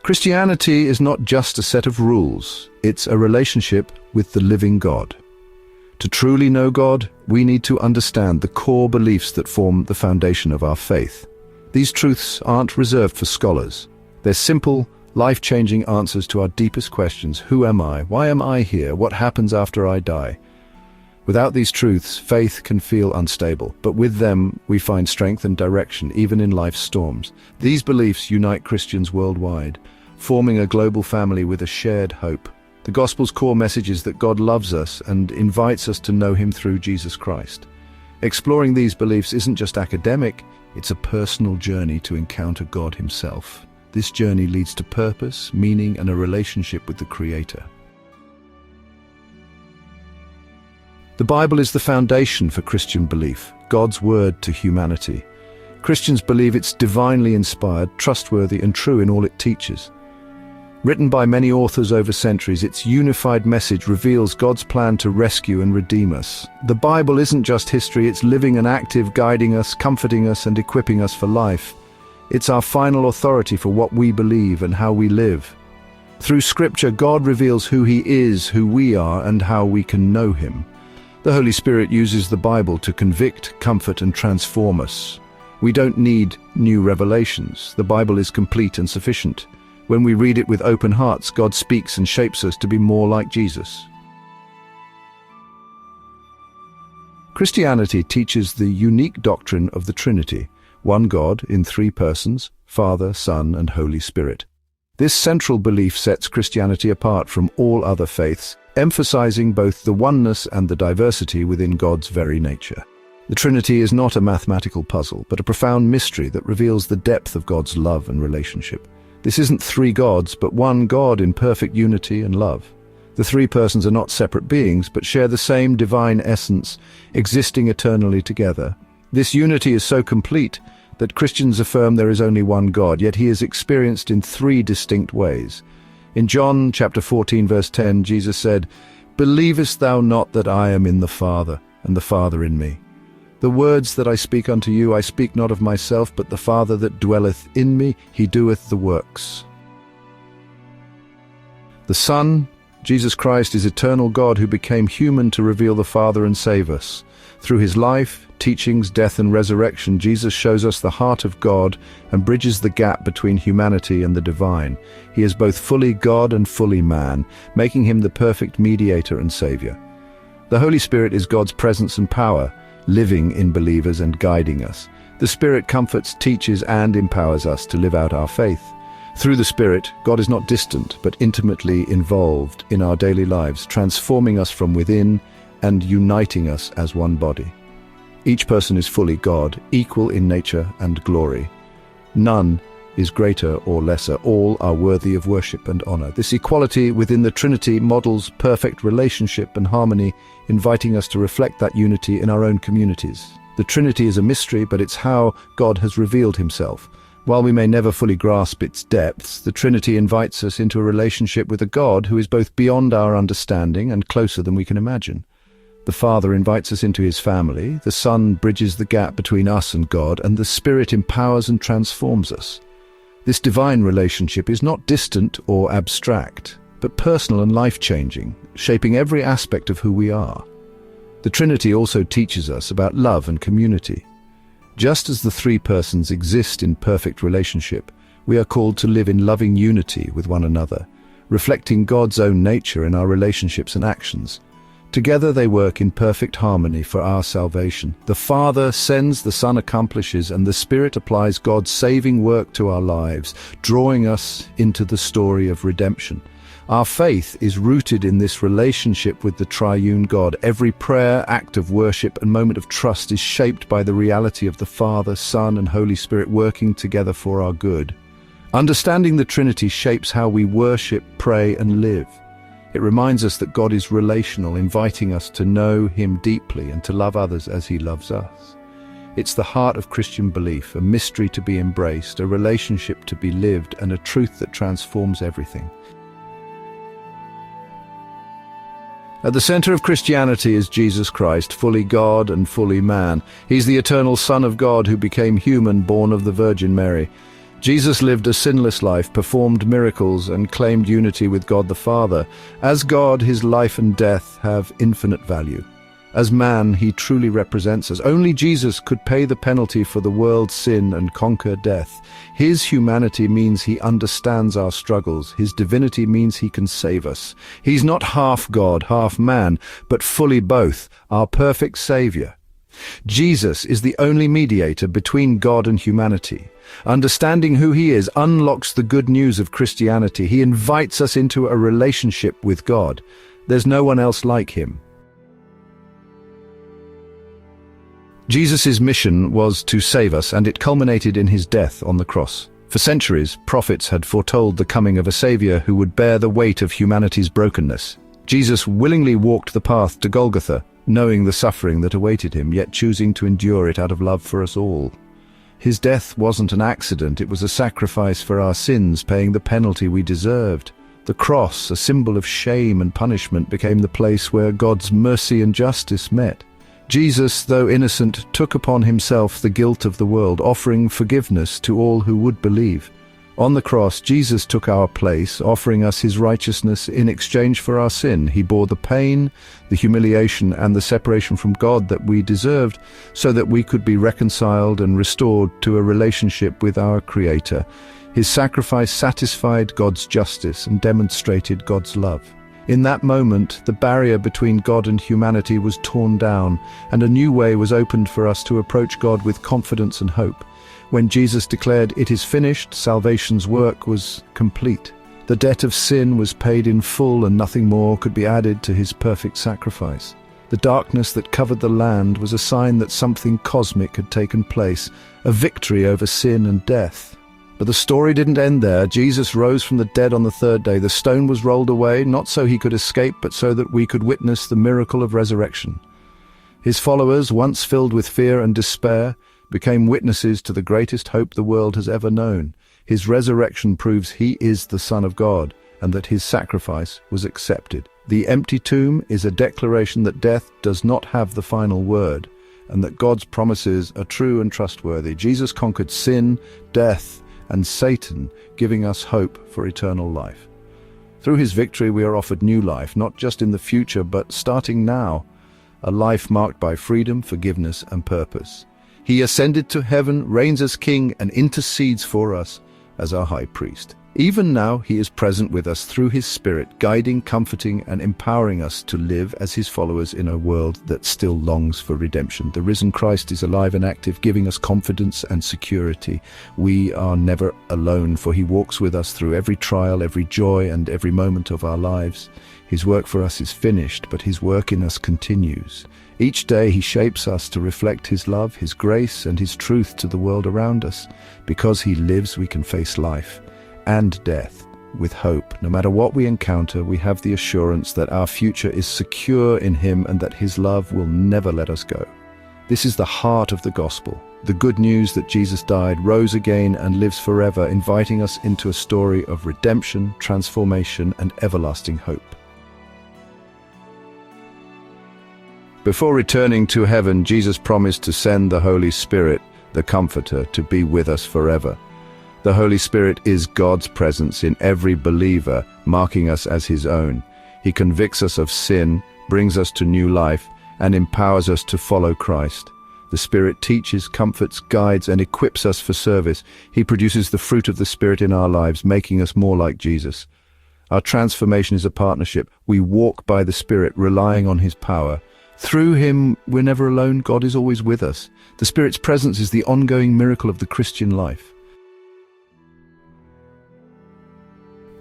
Christianity is not just a set of rules, it's a relationship with the living God. To truly know God, we need to understand the core beliefs that form the foundation of our faith. These truths aren't reserved for scholars. They're simple, life-changing answers to our deepest questions. Who am I? Why am I here? What happens after I die? Without these truths, faith can feel unstable, but with them, we find strength and direction, even in life's storms. These beliefs unite Christians worldwide, forming a global family with a shared hope. The Gospel's core message is that God loves us and invites us to know Him through Jesus Christ. Exploring these beliefs isn't just academic, it's a personal journey to encounter God Himself. This journey leads to purpose, meaning, and a relationship with the Creator. The Bible is the foundation for Christian belief, God's word to humanity. Christians believe it's divinely inspired, trustworthy, and true in all it teaches. Written by many authors over centuries, its unified message reveals God's plan to rescue and redeem us. The Bible isn't just history, it's living and active, guiding us, comforting us, and equipping us for life. It's our final authority for what we believe and how we live. Through Scripture, God reveals who He is, who we are, and how we can know Him. The Holy Spirit uses the Bible to convict, comfort, and transform us. We don't need new revelations. The Bible is complete and sufficient. When we read it with open hearts, God speaks and shapes us to be more like Jesus. Christianity teaches the unique doctrine of the Trinity, one God in three persons, Father, Son, and Holy Spirit. This central belief sets Christianity apart from all other faiths, emphasizing both the oneness and the diversity within God's very nature. The Trinity is not a mathematical puzzle, but a profound mystery that reveals the depth of God's love and relationship. This isn't three gods, but one God in perfect unity and love. The three persons are not separate beings, but share the same divine essence, existing eternally together. This unity is so complete that Christians affirm there is only one God, yet He is experienced in three distinct ways. In John chapter 14, verse 10, Jesus said, "Believest thou not that I am in the Father, and the Father in me? The words that I speak unto you, I speak not of myself, but the Father that dwelleth in me, He doeth the works." The Son, Jesus Christ, is eternal God who became human to reveal the Father and save us. Through His life, teachings, death, and resurrection, Jesus shows us the heart of God and bridges the gap between humanity and the divine. He is both fully God and fully man, making Him the perfect mediator and Savior. The Holy Spirit is God's presence and power, living in believers and guiding us. The Spirit comforts, teaches, and empowers us to live out our faith. Through the Spirit, God is not distant, but intimately involved in our daily lives, transforming us from within and uniting us as one body. Each person is fully God, equal in nature and glory. None is greater or lesser. All are worthy of worship and honor. This equality within the Trinity models perfect relationship and harmony, inviting us to reflect that unity in our own communities. The Trinity is a mystery, but it's how God has revealed Himself. While we may never fully grasp its depths, the Trinity invites us into a relationship with a God who is both beyond our understanding and closer than we can imagine. The Father invites us into His family, the Son bridges the gap between us and God, and the Spirit empowers and transforms us. This divine relationship is not distant or abstract, but personal and life-changing, shaping every aspect of who we are. The Trinity also teaches us about love and community. Just as the three persons exist in perfect relationship, we are called to live in loving unity with one another, reflecting God's own nature in our relationships and actions. Together they work in perfect harmony for our salvation. The Father sends, the Son accomplishes, and the Spirit applies God's saving work to our lives, drawing us into the story of redemption. Our faith is rooted in this relationship with the triune God. Every prayer, act of worship, and moment of trust is shaped by the reality of the Father, Son, and Holy Spirit working together for our good. Understanding the Trinity shapes how we worship, pray, and live. It reminds us that God is relational, inviting us to know Him deeply and to love others as He loves us. It's the heart of Christian belief, a mystery to be embraced, a relationship to be lived, and a truth that transforms everything. At the center of Christianity is Jesus Christ, fully God and fully man. He's the eternal Son of God who became human, born of the Virgin Mary. Jesus lived a sinless life, performed miracles, and claimed unity with God the Father. As God, his life and death have infinite value. As man, he truly represents us. Only Jesus could pay the penalty for the world's sin and conquer death. His humanity means he understands our struggles. His divinity means he can save us. He's not half God, half man, but fully both, our perfect Savior. Jesus is the only mediator between God and humanity. Understanding who he is unlocks the good news of Christianity. He invites us into a relationship with God. There's no one else like him. Jesus' mission was to save us, and it culminated in his death on the cross. For centuries, prophets had foretold the coming of a Savior who would bear the weight of humanity's brokenness. Jesus willingly walked the path to Golgotha, knowing the suffering that awaited him, yet choosing to endure it out of love for us all. His death wasn't an accident, it was a sacrifice for our sins, paying the penalty we deserved. The cross, a symbol of shame and punishment, became the place where God's mercy and justice met. Jesus, though innocent, took upon himself the guilt of the world, offering forgiveness to all who would believe. On the cross, Jesus took our place, offering us his righteousness in exchange for our sin. He bore the pain, the humiliation, and the separation from God that we deserved, so that we could be reconciled and restored to a relationship with our Creator. His sacrifice satisfied God's justice and demonstrated God's love. In that moment, the barrier between God and humanity was torn down, and a new way was opened for us to approach God with confidence and hope. When Jesus declared, "It is finished," salvation's work was complete. The debt of sin was paid in full, and nothing more could be added to his perfect sacrifice. The darkness that covered the land was a sign that something cosmic had taken place, a victory over sin and death. But the story didn't end there. Jesus rose from the dead on the third day. The stone was rolled away, not so he could escape, but so that we could witness the miracle of resurrection. His followers, once filled with fear and despair, became witnesses to the greatest hope the world has ever known. His resurrection proves he is the Son of God, and that his sacrifice was accepted. The empty tomb is a declaration that death does not have the final word, and that God's promises are true and trustworthy. Jesus conquered sin, death, and Satan, giving us hope for eternal life. Through his victory, we are offered new life, not just in the future, but starting now, a life marked by freedom, forgiveness, and purpose. He ascended to heaven, reigns as King, and intercedes for us as our high priest. Even now, he is present with us through his Spirit, guiding, comforting, and empowering us to live as his followers in a world that still longs for redemption. The risen Christ is alive and active, giving us confidence and security. We are never alone, for he walks with us through every trial, every joy, and every moment of our lives. His work for us is finished, but his work in us continues. Each day he shapes us to reflect his love, his grace, and his truth to the world around us. Because he lives, we can face life and death with hope. No matter what we encounter, we have the assurance that our future is secure in him and that his love will never let us go. This is the heart of the gospel, the good news that Jesus died, rose again, and lives forever, inviting us into a story of redemption, transformation, and everlasting hope. Before returning to heaven, Jesus promised to send the Holy Spirit, the Comforter, to be with us forever. The Holy Spirit is God's presence in every believer, marking us as his own. He convicts us of sin, brings us to new life, and empowers us to follow Christ. The Spirit teaches, comforts, guides, and equips us for service. He produces the fruit of the Spirit in our lives, making us more like Jesus. Our transformation is a partnership. We walk by the Spirit, relying on his power. Through him, we're never alone. God is always with us. The Spirit's presence is the ongoing miracle of the Christian life.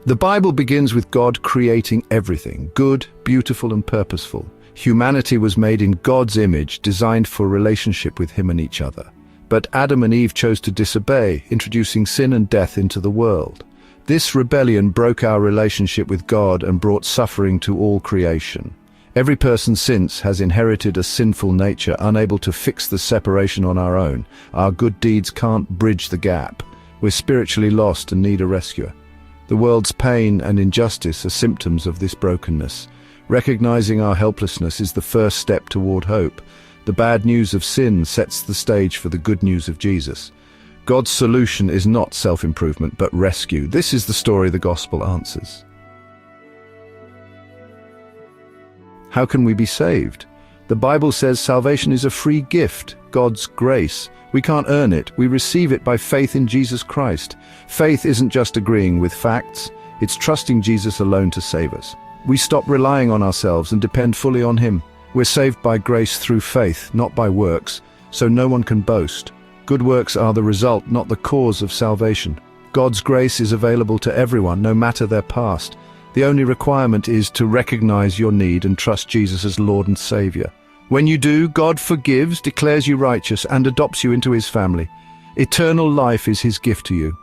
The Bible begins with God creating everything, good, beautiful, and purposeful. Humanity was made in God's image, designed for relationship with him and each other. But Adam and Eve chose to disobey, introducing sin and death into the world. This rebellion broke our relationship with God and brought suffering to all creation. Every person since has inherited a sinful nature, unable to fix the separation on our own. Our good deeds can't bridge the gap. We're spiritually lost and need a rescuer. The world's pain and injustice are symptoms of this brokenness. Recognizing our helplessness is the first step toward hope. The bad news of sin sets the stage for the good news of Jesus. God's solution is not self-improvement, but rescue. This is the story the gospel answers. How can we be saved? The Bible says salvation is a free gift, God's grace. We can't earn it, we receive it by faith in Jesus Christ. Faith isn't just agreeing with facts, it's trusting Jesus alone to save us. We stop relying on ourselves and depend fully on Him. We're saved by grace through faith, not by works, so no one can boast. Good works are the result, not the cause of salvation. God's grace is available to everyone, no matter their past. The only requirement is to recognize your need and trust Jesus as Lord and Savior. When you do, God forgives, declares you righteous, and adopts you into His family. Eternal life is His gift to you.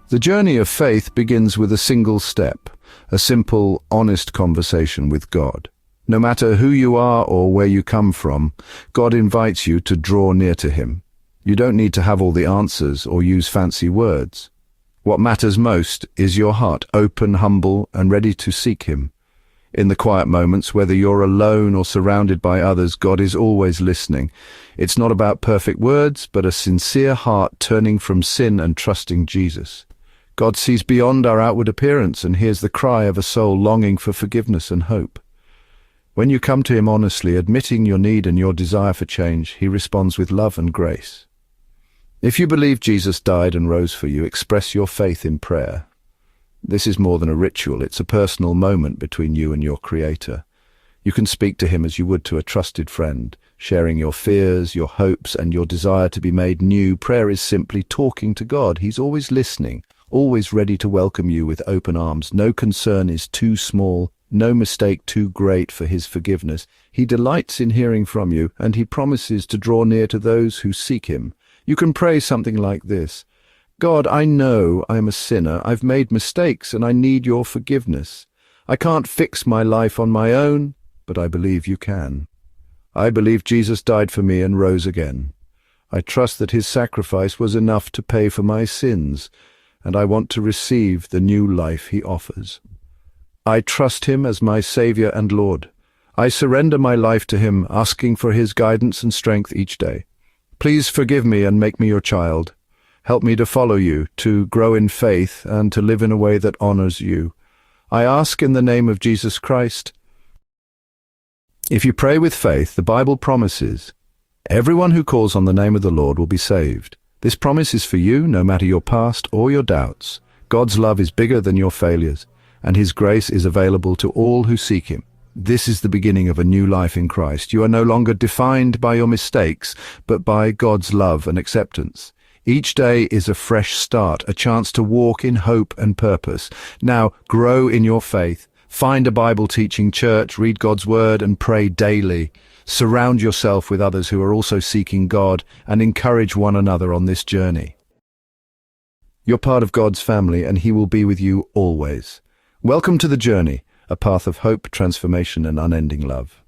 The journey of faith begins with a single step, a simple, honest conversation with God. No matter who you are or where you come from, God invites you to draw near to Him. You don't need to have all the answers or use fancy words. What matters most is your heart, open, humble, and ready to seek Him. In the quiet moments, whether you're alone or surrounded by others, God is always listening. It's not about perfect words, but a sincere heart turning from sin and trusting Jesus. God sees beyond our outward appearance and hears the cry of a soul longing for forgiveness and hope. When you come to Him honestly, admitting your need and your desire for change, He responds with love and grace. If you believe Jesus died and rose for you, express your faith in prayer. This is more than a ritual, it's a personal moment between you and your Creator. You can speak to Him as you would to a trusted friend, sharing your fears, your hopes, and your desire to be made new. Prayer is simply talking to God. He's always listening, always ready to welcome you with open arms. No concern is too small, no mistake too great for His forgiveness. He delights in hearing from you, and He promises to draw near to those who seek Him. You can pray something like this: God, I know I am a sinner. I've made mistakes and I need your forgiveness. I can't fix my life on my own, but I believe you can. I believe Jesus died for me and rose again. I trust that His sacrifice was enough to pay for my sins, and I want to receive the new life He offers. I trust Him as my Savior and Lord. I surrender my life to Him, asking for His guidance and strength each day. Please forgive me and make me your child. Help me to follow you, to grow in faith, and to live in a way that honors you. I ask in the name of Jesus Christ. If you pray with faith, the Bible promises, everyone who calls on the name of the Lord will be saved. This promise is for you, no matter your past or your doubts. God's love is bigger than your failures, and His grace is available to all who seek Him. This is the beginning of a new life in Christ. You are no longer defined by your mistakes, but by God's love and acceptance. Each day is a fresh start, a chance to walk in hope and purpose. Now, grow in your faith. Find a Bible-teaching church, read God's Word, and pray daily. Surround yourself with others who are also seeking God, and encourage one another on this journey. You're part of God's family, and He will be with you always. Welcome to the journey, a path of hope, transformation, and unending love.